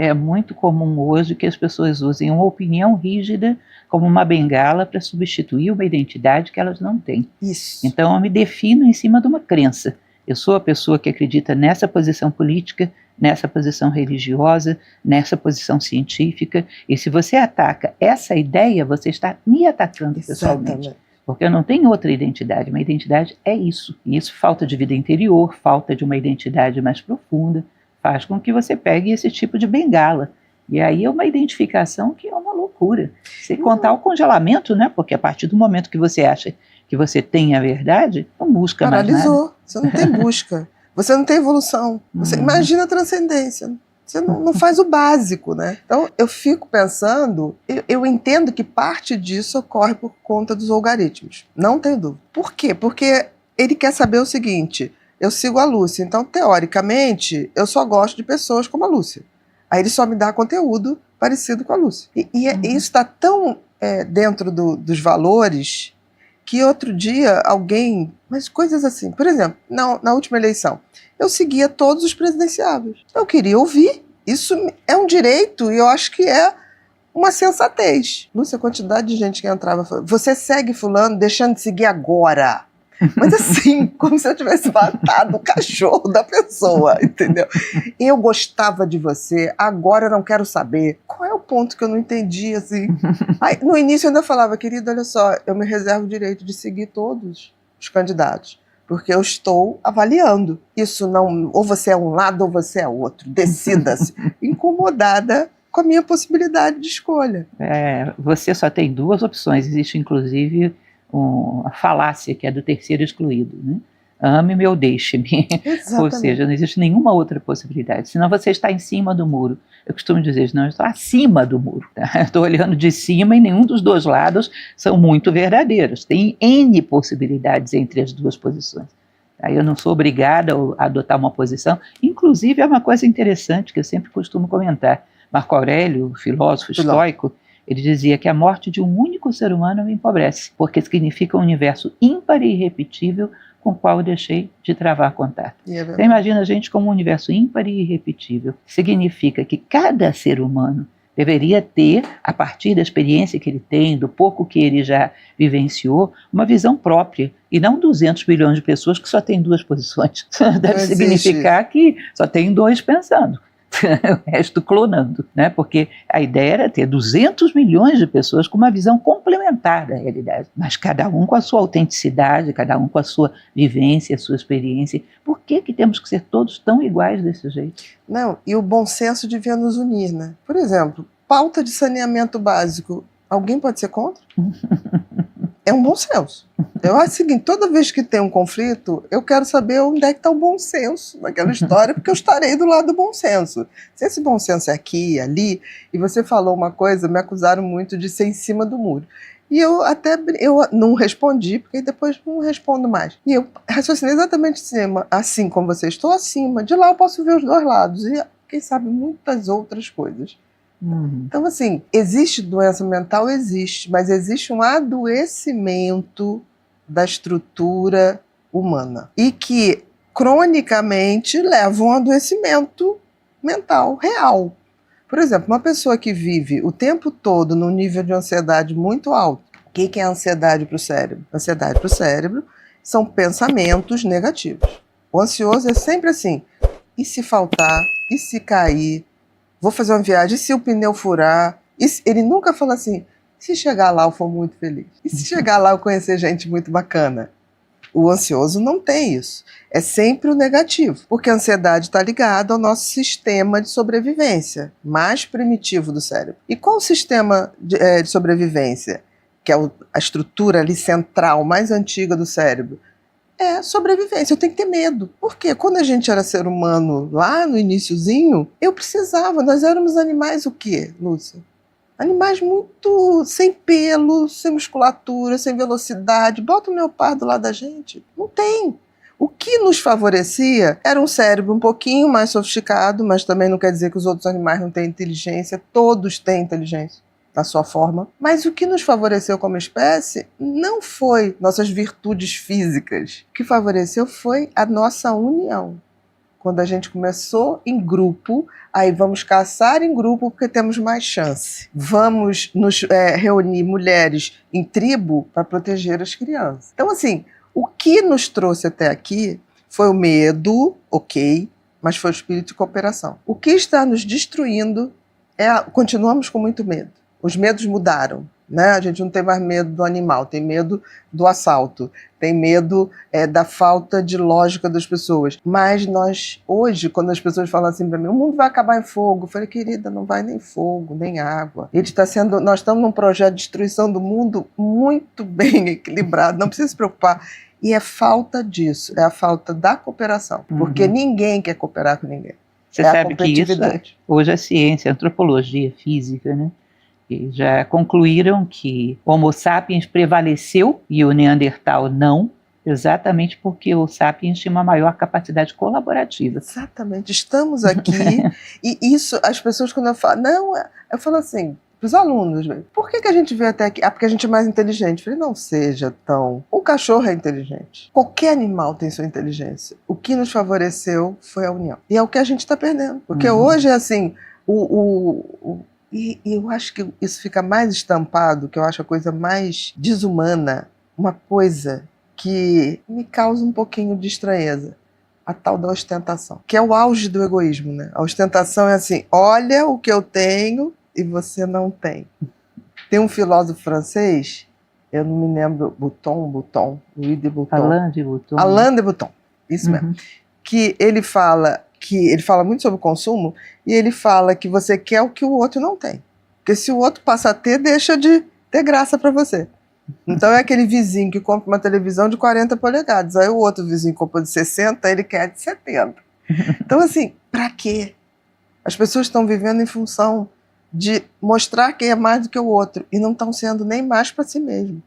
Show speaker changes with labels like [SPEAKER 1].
[SPEAKER 1] É muito comum hoje que as pessoas usem uma opinião rígida como uma bengala para substituir uma identidade que elas não têm.
[SPEAKER 2] Isso.
[SPEAKER 1] Então eu me defino em cima de uma crença. Eu sou a pessoa que acredita nessa posição política, nessa posição religiosa, nessa posição científica, e se você ataca essa ideia, você está me atacando pessoalmente.
[SPEAKER 2] Exatamente.
[SPEAKER 1] Porque eu não tenho outra identidade, uma identidade é isso. E isso, falta de vida interior, falta de uma identidade mais profunda, faz com que você pegue esse tipo de bengala. E aí é uma identificação que é uma loucura. Se contar o congelamento, né? Porque a partir do momento que você acha que você tem a verdade, não busca mais nada.
[SPEAKER 2] Paralisou. Você não tem busca. Você não tem evolução. Você imagina a transcendência. Você não faz o básico, né? Então, eu fico pensando, eu entendo que parte disso ocorre por conta dos algoritmos. Não tenho dúvida. Por quê? Porque ele quer saber o seguinte: eu sigo a Lúcia, então, teoricamente, eu só gosto de pessoas como a Lúcia. Aí ele só me dá conteúdo parecido com a Lúcia. E isso está tão dentro dos valores que outro dia alguém... Mas coisas assim, por exemplo, na última eleição, eu seguia todos os presidenciáveis. Eu queria ouvir. Isso é um direito e eu acho que é uma sensatez. Lúcia, a quantidade de gente que entrava falando: você segue fulano deixando de seguir agora. Mas assim, como se eu tivesse matado o cachorro da pessoa, entendeu? Eu gostava de você, agora eu não quero saber. Qual é o ponto que eu não entendi, assim? Aí, no início eu ainda falava: querido, olha só, eu me reservo o direito de seguir todos os candidatos, porque eu estou avaliando. Isso não, ou você é um lado ou você é outro, decida-se. Incomodada com a minha possibilidade de escolha.
[SPEAKER 1] Você só tem duas opções, existe inclusive a falácia que é do terceiro excluído, né? Ame-me ou deixe-me. Ou seja, não existe nenhuma outra possibilidade, senão você está em cima do muro. Eu costumo dizer: não, eu estou acima do muro, tá? Eu estou olhando de cima e nenhum dos dois lados são muito verdadeiros, tem N possibilidades entre as duas posições. Aí eu não sou obrigada a adotar uma posição. Inclusive é uma coisa interessante que eu sempre costumo comentar: Marco Aurélio, filósofo estoico, ele dizia que a morte de um único ser humano me empobrece, porque significa um universo ímpar e irrepetível com o qual eu deixei de travar contato. Você imagina a gente como um universo ímpar e irrepetível. Significa que cada ser humano deveria ter, a partir da experiência que ele tem, do pouco que ele já vivenciou, uma visão própria, e não 200 milhões de pessoas que só têm duas posições. Deve significar que só tem dois pensando. O resto clonando, né? Porque a ideia era ter 200 milhões de pessoas com uma visão complementar da realidade, mas cada um com a sua autenticidade, cada um com a sua vivência, a sua experiência. Por que temos que ser todos tão iguais desse jeito?
[SPEAKER 2] Não, e o bom senso devia nos unir, né? Por exemplo, pauta de saneamento básico, alguém pode ser contra? É um bom senso. Eu acho o seguinte: toda vez que tem um conflito, eu quero saber onde é que está o bom senso naquela história, porque eu estarei do lado do bom senso. Se esse bom senso é aqui e ali, e você falou uma coisa, me acusaram muito de ser em cima do muro. E eu não respondi, porque depois não respondo mais. E eu raciocinei exatamente assim como você: estou acima, de lá eu posso ver os dois lados, e quem sabe muitas outras coisas. Então, assim, existe doença mental? Existe, mas existe um adoecimento da estrutura humana e que cronicamente leva a um adoecimento mental real. Por exemplo, uma pessoa que vive o tempo todo num nível de ansiedade muito alto. O que é ansiedade para o cérebro? Ansiedade para o cérebro são pensamentos negativos. O ansioso é sempre assim: e se faltar? E se cair? Vou fazer uma viagem, e se o pneu furar? Ele nunca fala assim: e se chegar lá eu for muito feliz? E se chegar lá eu conhecer gente muito bacana? O ansioso não tem isso. É sempre o negativo, porque a ansiedade está ligada ao nosso sistema de sobrevivência mais primitivo do cérebro. E qual o sistema de sobrevivência? Que é a estrutura ali central, mais antiga do cérebro. É sobrevivência, eu tenho que ter medo. Porque quando a gente era ser humano lá no iniciozinho, nós éramos animais o quê, Lúcia? Animais muito sem pelo, sem musculatura, sem velocidade. Bota o leopardo lá da gente. Não tem. O que nos favorecia era um cérebro um pouquinho mais sofisticado, mas também não quer dizer que os outros animais não têm inteligência. Todos têm inteligência na sua forma. Mas o que nos favoreceu como espécie não foi nossas virtudes físicas. O que favoreceu foi a nossa união. quando a gente começou em grupo, aí vamos caçar em grupo porque temos mais chance. Vamos nos reunir mulheres em tribo para proteger as crianças. Então, assim, o que nos trouxe até aqui foi o medo, ok, mas foi o espírito de cooperação. O que está nos destruindo continuamos com muito medo. Os medos mudaram, né? A gente não tem mais medo do animal, tem medo do assalto, tem medo da falta de lógica das pessoas. Mas nós, hoje, quando as pessoas falam assim para mim, o mundo vai acabar em fogo, eu falei, querida, não vai nem fogo, nem água. Nós estamos num projeto de destruição do mundo muito bem equilibrado, não precisa se preocupar. E é falta disso, é a falta da cooperação, porque ninguém quer cooperar com ninguém.
[SPEAKER 1] Você sabe que isso, hoje a ciência, a antropologia, física, né? E já concluíram que Homo sapiens prevaleceu e o Neandertal não, exatamente porque o sapiens tinha uma maior capacidade colaborativa.
[SPEAKER 2] Exatamente, estamos aqui e isso, as pessoas quando eu falo, eu falo assim, para os alunos, por que a gente veio até aqui? Porque a gente é mais inteligente. Eu falei, não seja tão... O cachorro é inteligente. Qualquer animal tem sua inteligência. O que nos favoreceu foi a união. E é o que a gente está perdendo. Porque hoje é assim, e eu acho que isso fica mais estampado, que eu acho a coisa mais desumana, uma coisa que me causa um pouquinho de estranheza. A tal da ostentação, que é o auge do egoísmo, né? A ostentação é assim, olha o que eu tenho e você não tem. Tem um filósofo francês, eu não me lembro, Louis de Botton. Alain de Botton, isso mesmo. Que ele fala muito sobre o consumo e ele fala que você quer o que o outro não tem. Porque se o outro passa a ter, deixa de ter graça para você. Então é aquele vizinho que compra uma televisão de 40 polegadas, aí o outro vizinho compra de 60, ele quer de 70. Então assim, para quê? As pessoas estão vivendo em função de mostrar quem é mais do que o outro e não estão sendo nem mais para si mesmo.